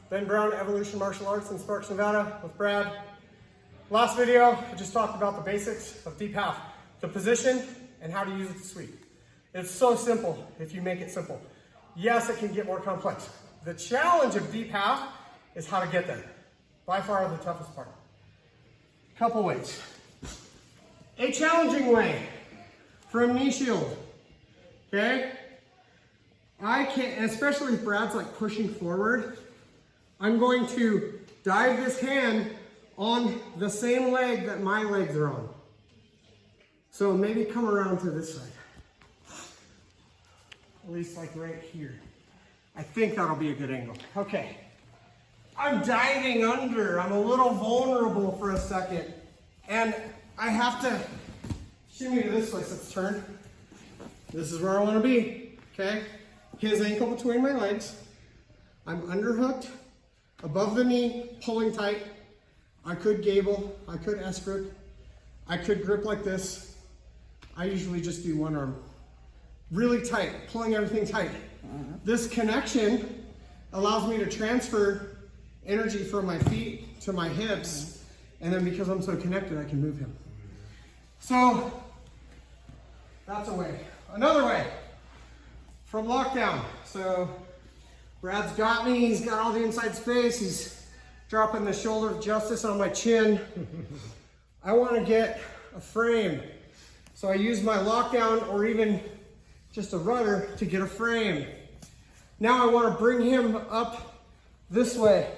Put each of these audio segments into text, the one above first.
Ben Brown, Evolution Martial Arts in Sparks, Nevada with Brad. Last video, I just talked about the basics of deep half, the position and how to use it to sweep. It's so simple if you make it simple. Yes, it can get more complex. The challenge of deep half is how to get there. By far the toughest part. Couple ways. A challenging way from knee shield, okay? I can't, especially if Brad's like pushing forward, I'm going to dive this hand on the same leg that my legs are on. So maybe come around to this side. At least like right here. I think that'll be a good angle. Okay. I'm diving under. I'm a little vulnerable for a second. And I have to shimmy to this place. Let's turn. This is where I want to be. Okay? His ankle between my legs. I'm underhooked, above the knee, pulling tight. I could gable, I could S grip, I could grip like this. I usually just do one arm. Really tight, pulling everything tight. This connection allows me to transfer energy from my feet to my hips, and then because I'm so connected, I can move him. So, that's a way. Another way, from lockdown. So, Brad's got me, he's got all the inside space, he's dropping the shoulder of justice on my chin. I want to get a frame. So I use my lockdown or even just a rudder to get a frame. Now I want to bring him up this way.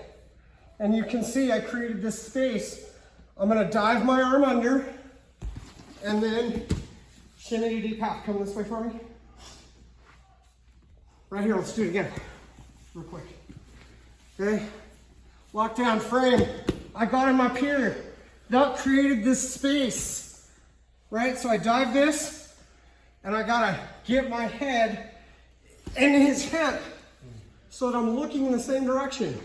And you can see I created this space. I'm going to dive my arm under and then shimmy deep half. Come this way for me. Right here, let's do it again. Real quick. Okay. Lockdown frame. I got him up here. That created this space. Right? So I dive this and I gotta get my head in his hip so that I'm looking in the same direction.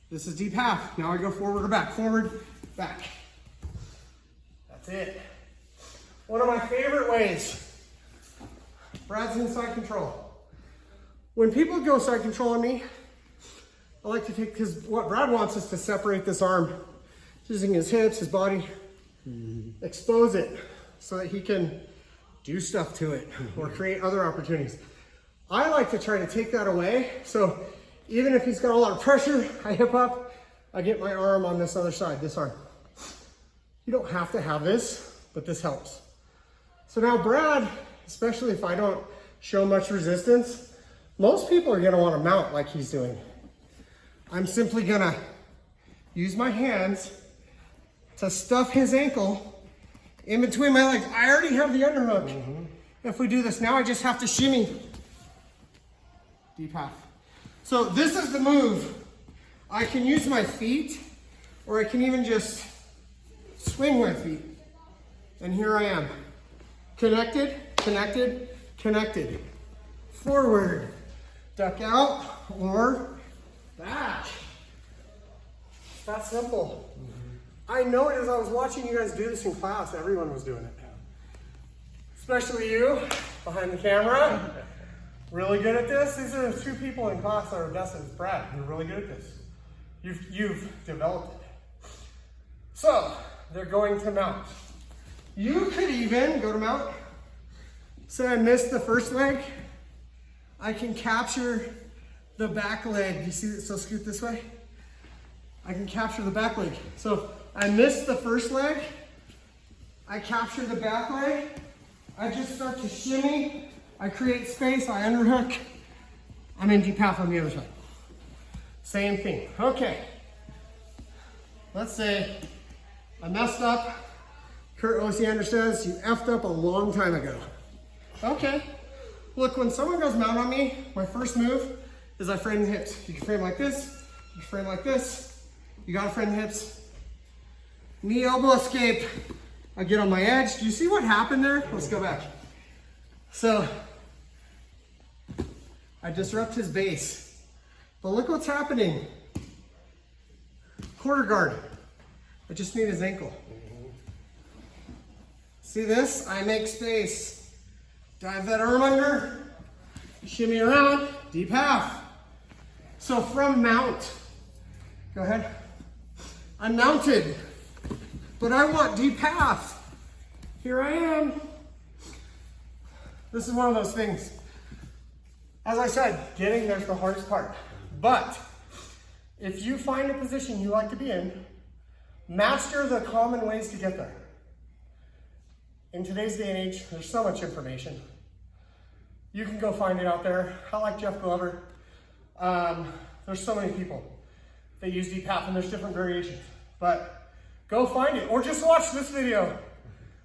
This is deep half. Now I go forward or back. Forward, back. That's it. One of my favorite ways. Brad's inside control. When people go side control on me, I like to take, because what Brad wants is to separate this arm, using his hips, his body, expose it so that he can do stuff to it or create other opportunities. I like to try to take that away. So even if he's got a lot of pressure, I hip up, I get my arm on this other side, this arm. You don't have to have this, but this helps. So now Brad, especially if I don't show much resistance, most people are gonna want to mount like he's doing. I'm simply gonna use my hands to stuff his ankle in between my legs. I already have the underhook. If we do this, now I just have to shimmy. Deep half. So this is the move. I can use my feet, or I can even just swing my feet. And here I am. Connected, connected, connected. Forward, duck out, or back. It's that simple. I know it as I was watching you guys do this in class, everyone was doing it. Especially you, behind the camera. Really good at this. These are the two people in class that are best at Brad. You're really good at this. You've developed it. So, they're going to mount. You could even go to mount. Say I missed the first leg. I can capture the back leg. You see it? So scoot this way. I can capture the back leg. So I missed the first leg. I capture the back leg. I just start to shimmy. I create space. I underhook. I'm in deep half on the other side. Same thing. Okay. Let's say I messed up. Kurt Osiander says you effed up a long time ago. Okay. Look, when someone goes mount on me, my first move is I frame the hips. You can frame like this, you can frame like this. You gotta frame the hips. Knee elbow escape. I get on my edge. Do you see what happened there? Let's go back. So, I disrupt his base. But look what's happening. Quarter guard. I just need his ankle. See this? I make space. Dive that arm under, shimmy around, deep half. So from mount, Go ahead. I'm mounted, but I want deep half. Here I am. This is one of those things. As I said, getting there's the hardest part. But if you find a position you like to be in, master the common ways to get there. In today's day and age, there's so much information. You can go find it out there. I like Jeff Glover. There's so many people that use deep half, and there's different variations. But go find it, or just watch this video.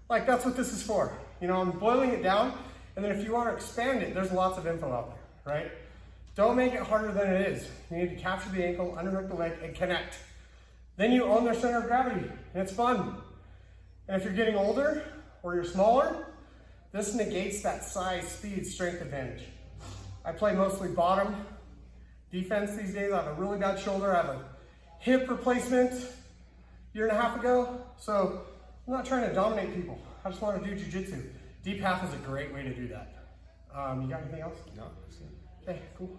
Like, that's what this is for. You know, I'm boiling it down, and then if you want to expand it, there's lots of info out there, right? Don't make it harder than it is. You need to capture the ankle, underhook the leg, and connect. Then you own their center of gravity, and it's fun. And if you're getting older, or you're smaller, this negates that size, speed, strength advantage. I play mostly bottom defense these days. I have a really bad shoulder. I have a hip replacement a year and a half ago. So I'm not trying to dominate people. I just want to do jiu-jitsu. Deep half is a great way to do that. You got anything else? No, that's it. Okay, cool.